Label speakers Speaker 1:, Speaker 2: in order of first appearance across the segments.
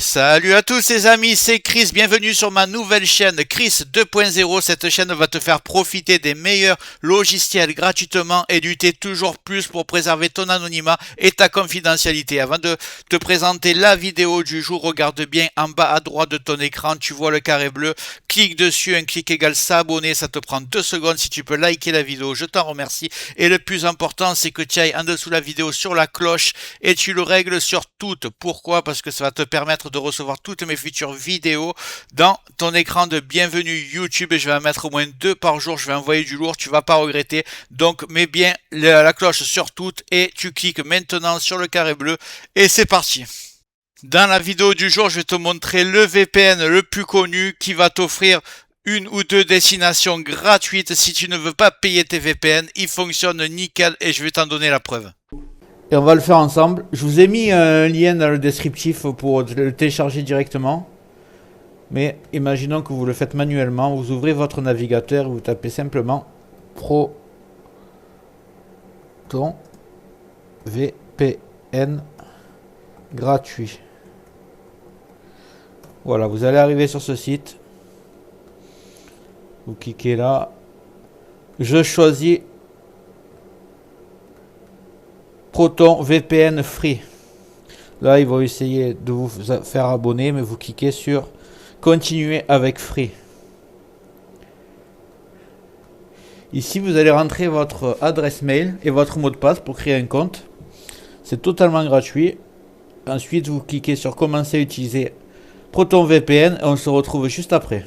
Speaker 1: Salut à tous les amis, c'est Chris, bienvenue sur ma nouvelle chaîne Chris 2.0. Cette chaîne va te faire profiter des meilleurs logiciels gratuitement et lutter toujours plus pour préserver ton anonymat et ta confidentialité. Avant de te présenter la vidéo du jour, regarde bien en bas à droite de ton écran, tu vois le carré bleu, clique dessus, un clic égale s'abonner, ça te prend 2 secondes. Si tu peux liker la vidéo, je t'en remercie. Et le plus important, c'est que tu ailles en dessous de la vidéo sur la cloche et tu le règles sur toutes. Pourquoi? Parce que ça va te permettre de recevoir toutes mes futures vidéos dans ton écran de bienvenue YouTube, et je vais en mettre au moins 2 par jour. Je vais envoyer du lourd, tu vas pas regretter. Donc mets bien la cloche sur toutes et tu cliques maintenant sur le carré bleu et c'est parti. Dans la vidéo du jour, je vais te montrer le VPN le plus connu qui va t'offrir une ou deux destinations gratuites si tu ne veux pas payer tes VPN. Il fonctionne nickel et je vais t'en donner la preuve.
Speaker 2: Et on va le faire ensemble. Je vous ai mis un lien dans le descriptif pour le télécharger directement. Mais imaginons que vous le faites manuellement. Vous ouvrez votre navigateur et vous tapez simplement Proton VPN gratuit. Voilà, vous allez arriver sur ce site. Vous cliquez là. Je choisis Proton VPN Free. Là, il va essayer de vous faire abonner, mais vous cliquez sur Continuer avec Free. Ici, vous allez rentrer votre adresse mail et votre mot de passe pour créer un compte. C'est totalement gratuit. Ensuite, vous cliquez sur Commencer à utiliser Proton VPN et on se retrouve juste après.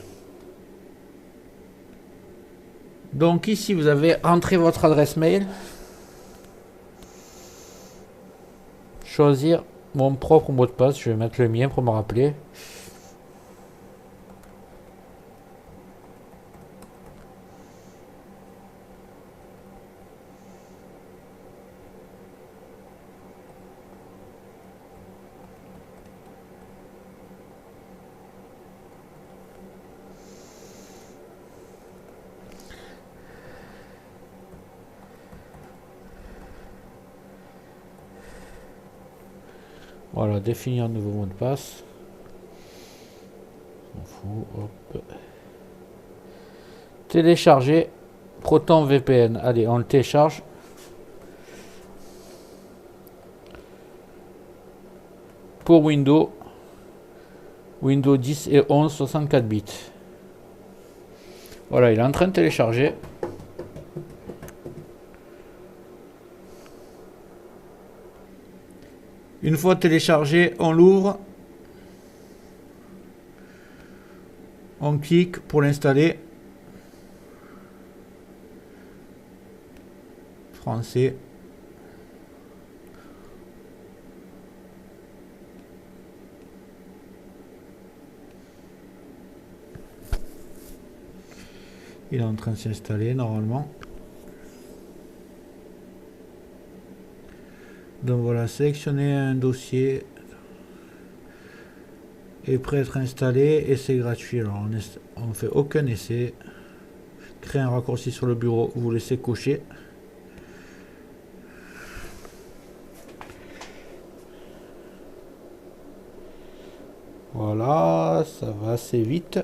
Speaker 2: Donc ici, vous avez rentré votre adresse mail. Choisir mon propre mot de passe. Je vais mettre le mien pour me rappeler. Voilà, définir un nouveau mot de passe. On fout, hop. Télécharger Proton VPN. Allez, on le télécharge. Pour Windows 10 et 11, 64 bits. Voilà, il est en train de télécharger. Une fois téléchargé, on l'ouvre. On clique pour l'installer. Français. Il est en train de s'installer normalement. Donc voilà, sélectionnez un dossier. Est prêt à être installé et c'est gratuit. Alors on ne fait aucun essai. Créer un raccourci sur le bureau, vous laissez cocher. Voilà, ça va assez vite.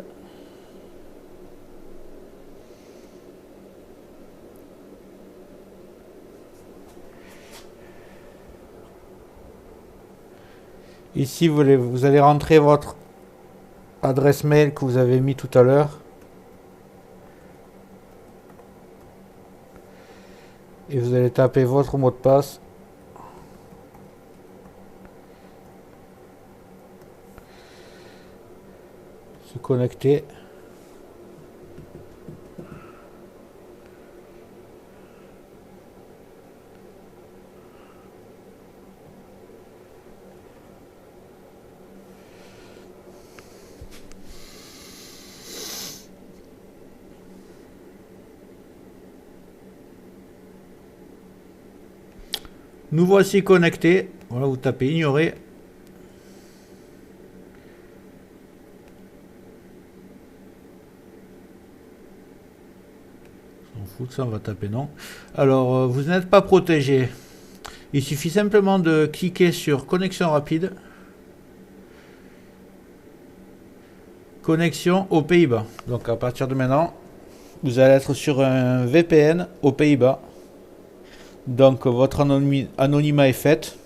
Speaker 2: Ici, vous allez rentrer votre adresse mail que vous avez mis tout à l'heure. Et vous allez taper votre mot de passe. Se connecter. Nous voici connectés. Voilà, vous tapez ignorer. On s'en fout de ça, on va taper non. Alors, vous n'êtes pas protégé. Il suffit simplement de cliquer sur connexion rapide. connexion aux Pays-Bas. Donc à partir de maintenant, vous allez être sur un VPN aux Pays-Bas. Donc votre anonymat est fait.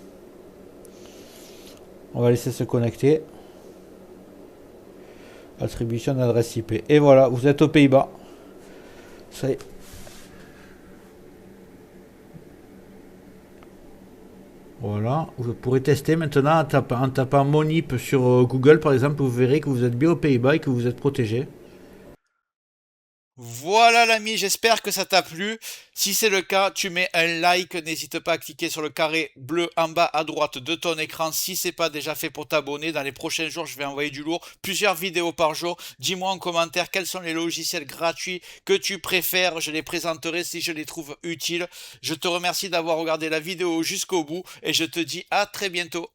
Speaker 2: On va laisser se connecter. Attribution d'adresse IP. Et voilà, vous êtes aux Pays-Bas. Ça y est. Voilà, vous pourrez tester maintenant en tapant Monip sur Google par exemple, vous verrez que vous êtes bien aux Pays-Bas et que vous êtes protégé.
Speaker 1: Voilà l'ami, j'espère que ça t'a plu. Si c'est le cas, tu mets un like, n'hésite pas à cliquer sur le carré bleu en bas à droite de ton écran si c'est pas déjà fait pour t'abonner. Dans les prochains jours, je vais envoyer du lourd, plusieurs vidéos par jour. Dis-moi en commentaire quels sont les logiciels gratuits que tu préfères, je les présenterai si je les trouve utiles. Je te remercie d'avoir regardé la vidéo jusqu'au bout et je te dis à très bientôt.